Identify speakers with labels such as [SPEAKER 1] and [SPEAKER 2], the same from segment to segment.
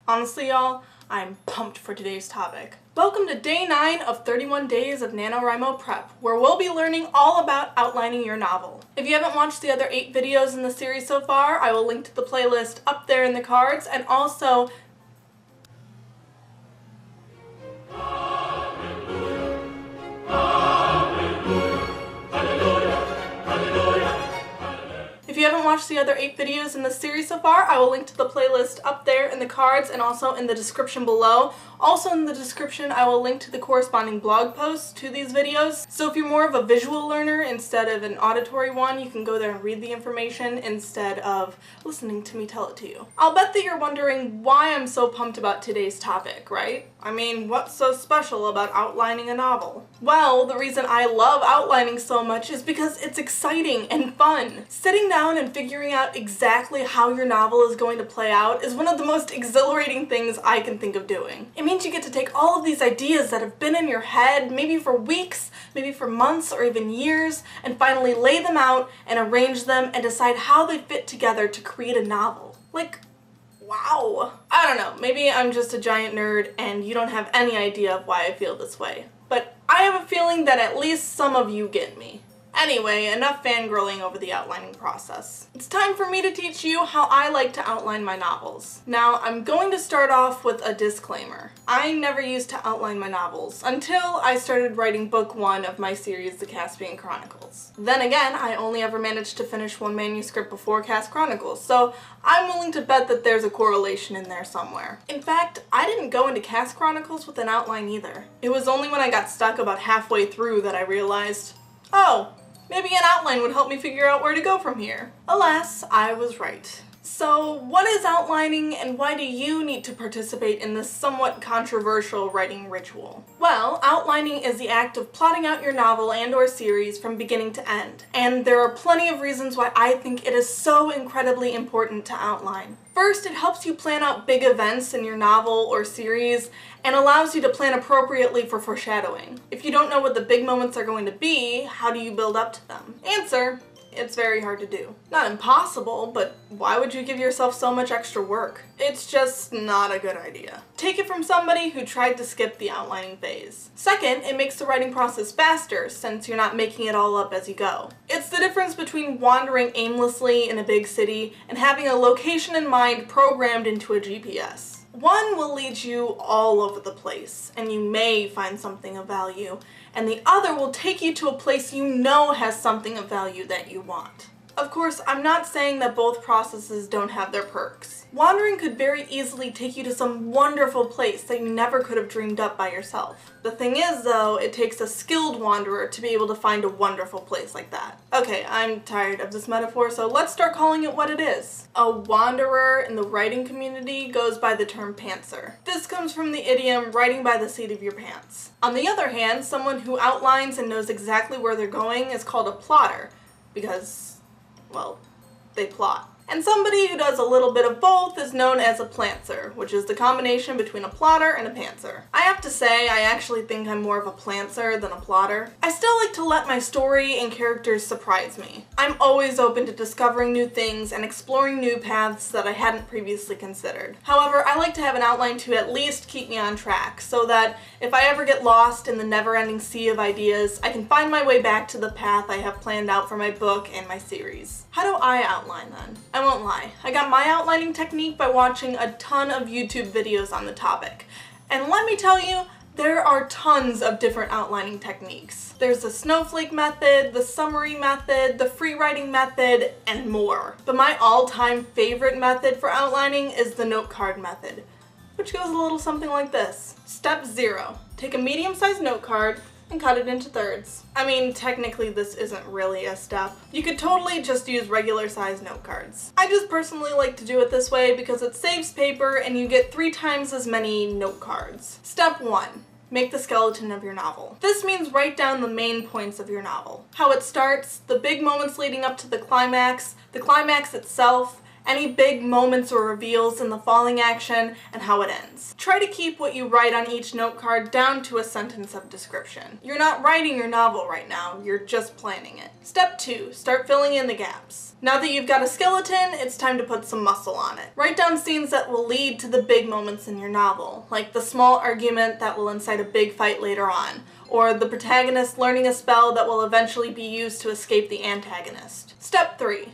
[SPEAKER 1] Honestly, y'all, I'm pumped for today's topic. Welcome to day 9 of 31 days of NaNoWriMo prep, where we'll be learning all about outlining your novel. If you haven't watched the other 8 videos in the series so far, I will link to the playlist up there in the cards, and also if you haven't watched the other 8 videos in this series so far, I will link to the playlist up there in the cards and also in the description below. Also in the description, I will link to the corresponding blog posts to these videos. So if you're more of a visual learner instead of an auditory one, you can go there and read the information instead of listening to me tell it to you. I'll bet that you're wondering why I'm so pumped about today's topic, right? I mean, what's so special about outlining a novel? Well, the reason I love outlining so much is because it's exciting and fun. Sitting down and figuring out exactly how your novel is going to play out is one of the most exhilarating things I can think of doing. It means you get to take all of these ideas that have been in your head, maybe for weeks, maybe for months, or even years, and finally lay them out and arrange them and decide how they fit together to create a novel. Like, wow. I don't know, maybe I'm just a giant nerd and you don't have any idea of why I feel this way. But I have a feeling that at least some of you get me. Anyway, enough fangirling over the outlining process. It's time for me to teach you how I like to outline my novels. Now, I'm going to start off with a disclaimer. I never used to outline my novels until I started writing book 1 of my series, The Caspian Chronicles. Then again, I only ever managed to finish one manuscript before Cass Chronicles, so I'm willing to bet that there's a correlation in there somewhere. In fact, I didn't go into Cass Chronicles with an outline either. It was only when I got stuck about halfway through that I realized, oh, maybe an outline would help me figure out where to go from here. Alas, I was right. So, what is outlining and why do you need to participate in this somewhat controversial writing ritual? Well, outlining is the act of plotting out your novel and/or series from beginning to end. And there are plenty of reasons why I think it is so incredibly important to outline. First, it helps you plan out big events in your novel or series and allows you to plan appropriately for foreshadowing. If you don't know what the big moments are going to be, how do you build up to them? Answer: it's very hard to do. Not impossible, but why would you give yourself so much extra work? It's just not a good idea. Take it from somebody who tried to skip the outlining phase. Second, it makes the writing process faster since you're not making it all up as you go. It's the difference between wandering aimlessly in a big city and having a location in mind programmed into a GPS. One will lead you all over the place, and you may find something of value, and the other will take you to a place you know has something of value that you want. Of course, I'm not saying that both processes don't have their perks. Wandering could very easily take you to some wonderful place that you never could have dreamed up by yourself. The thing is, though, it takes a skilled wanderer to be able to find a wonderful place like that. Okay, I'm tired of this metaphor, so let's start calling it what it is. A wanderer in the writing community goes by the term pantser. This comes from the idiom writing by the seat of your pants. On the other hand, someone who outlines and knows exactly where they're going is called a plotter, because, well, they plot. And somebody who does a little bit of both is known as a plantser, which is the combination between a plotter and a pantser. I have to say, I actually think I'm more of a plantser than a plotter. I still like to let my story and characters surprise me. I'm always open to discovering new things and exploring new paths that I hadn't previously considered. However, I like to have an outline to at least keep me on track, so that if I ever get lost in the never-ending sea of ideas, I can find my way back to the path I have planned out for my book and my series. How do I outline then? I won't lie, I got my outlining technique by watching a ton of YouTube videos on the topic. And let me tell you, there are tons of different outlining techniques. There's the snowflake method, the summary method, the free writing method, and more. But my all-time favorite method for outlining is the note card method, which goes a little something like this. Step 0. Take a medium-sized note card and cut it into thirds. I mean, technically this isn't really a step. You could totally just use regular size note cards. I just personally like to do it this way because it saves paper and you get 3 times as many note cards. Step 1. Make the skeleton of your novel. This means write down the main points of your novel. How it starts, the big moments leading up to the climax itself, any big moments or reveals in the falling action, and how it ends. Try to keep what you write on each note card down to a sentence of description. You're not writing your novel right now, you're just planning it. Step 2, start filling in the gaps. Now that you've got a skeleton, it's time to put some muscle on it. Write down scenes that will lead to the big moments in your novel, like the small argument that will incite a big fight later on, or the protagonist learning a spell that will eventually be used to escape the antagonist. Step 3.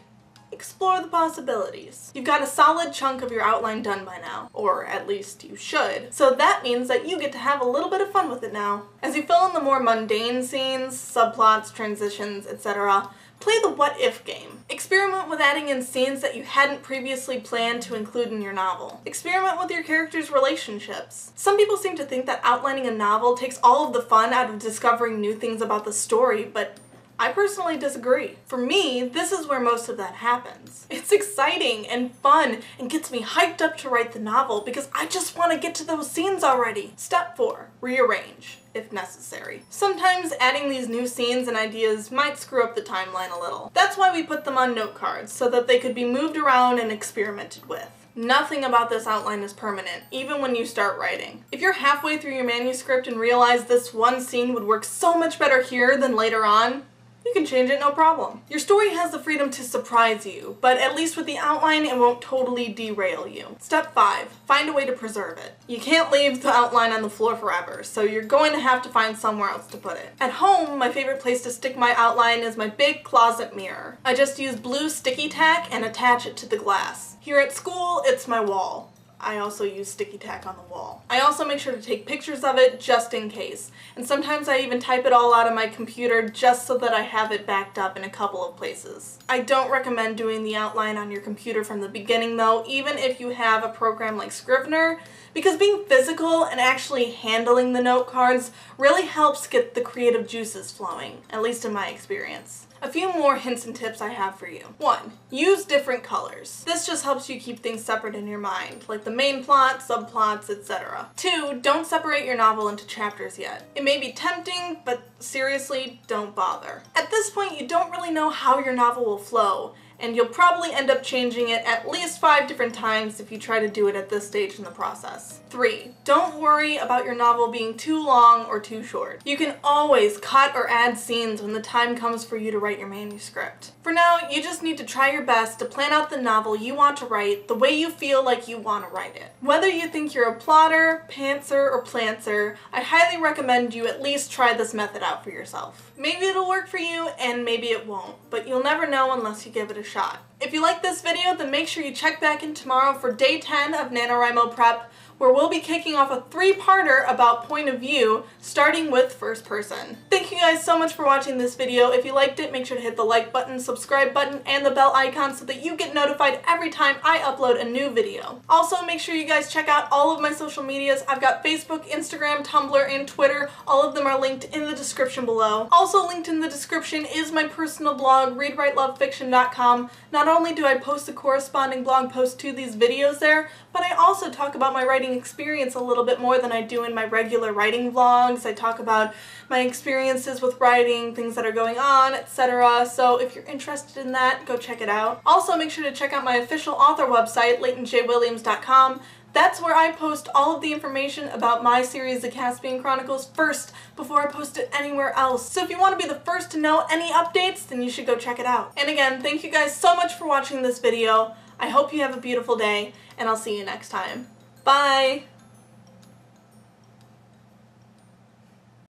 [SPEAKER 1] Explore the possibilities. You've got a solid chunk of your outline done by now, or at least you should, so that means that you get to have a little bit of fun with it now. As you fill in the more mundane scenes, subplots, transitions, etc., play the what-if game. Experiment with adding in scenes that you hadn't previously planned to include in your novel. Experiment with your characters' relationships. Some people seem to think that outlining a novel takes all of the fun out of discovering new things about the story, but I personally disagree. For me, this is where most of that happens. It's exciting and fun and gets me hyped up to write the novel because I just want to get to those scenes already. Step 4, rearrange, if necessary. Sometimes adding these new scenes and ideas might screw up the timeline a little. That's why we put them on note cards, so that they could be moved around and experimented with. Nothing about this outline is permanent, even when you start writing. If you're halfway through your manuscript and realize this one scene would work so much better here than later on, you can change it, no problem. Your story has the freedom to surprise you, but at least with the outline, it won't totally derail you. Step 5, find a way to preserve it. You can't leave the outline on the floor forever, so you're going to have to find somewhere else to put it. At home, my favorite place to stick my outline is my big closet mirror. I just use blue sticky tack and attach it to the glass. Here at school, it's my wall. I also use sticky tack on the wall. I also make sure to take pictures of it just in case, and sometimes I even type it all out on my computer just so that I have it backed up in a couple of places. I don't recommend doing the outline on your computer from the beginning though, even if you have a program like Scrivener, because being physical and actually handling the note cards really helps get the creative juices flowing, at least in my experience. A few more hints and tips I have for you. 1. Use different colors. This just helps you keep things separate in your mind, like the main plot, subplots, etc. 2. Don't separate your novel into chapters yet. It may be tempting, but seriously, don't bother. At this point, you don't really know how your novel will flow, and you'll probably end up changing it at least 5 different times if you try to do it at this stage in the process. 3. Don't worry about your novel being too long or too short. You can always cut or add scenes when the time comes for you to write your manuscript. For now, you just need to try your best to plan out the novel you want to write the way you feel like you want to write it. Whether you think you're a plotter, pantser, or plantser, I highly recommend you at least try this method out for yourself. Maybe it'll work for you and maybe it won't, but you'll never know unless you give it a shot. If you like this video, then make sure you check back in tomorrow for day 10 of NaNoWriMo Prep, where we'll be kicking off a 3-parter about point of view, starting with first person. Thank you guys so much for watching this video. If you liked it, make sure to hit the like button, subscribe button, and the bell icon so that you get notified every time I upload a new video. Also, make sure you guys check out all of my social medias. I've got Facebook, Instagram, Tumblr, and Twitter. All of them are linked in the description below. Also linked in the description is my personal blog, readwritelovefiction.com. Not only do I post the corresponding blog post to these videos there, but I also talk about my writing experience a little bit more than I do in my regular writing vlogs. I talk about my experiences with writing, things that are going on, etc. So if you're interested in that, go check it out. Also, make sure to check out my official author website, LeightonJWilliams.com. That's where I post all of the information about my series, The Caspian Chronicles, first before I post it anywhere else. So if you want to be the first to know any updates, then you should go check it out. And again, thank you guys so much for watching this video. I hope you have a beautiful day, and I'll see you next time. Bye!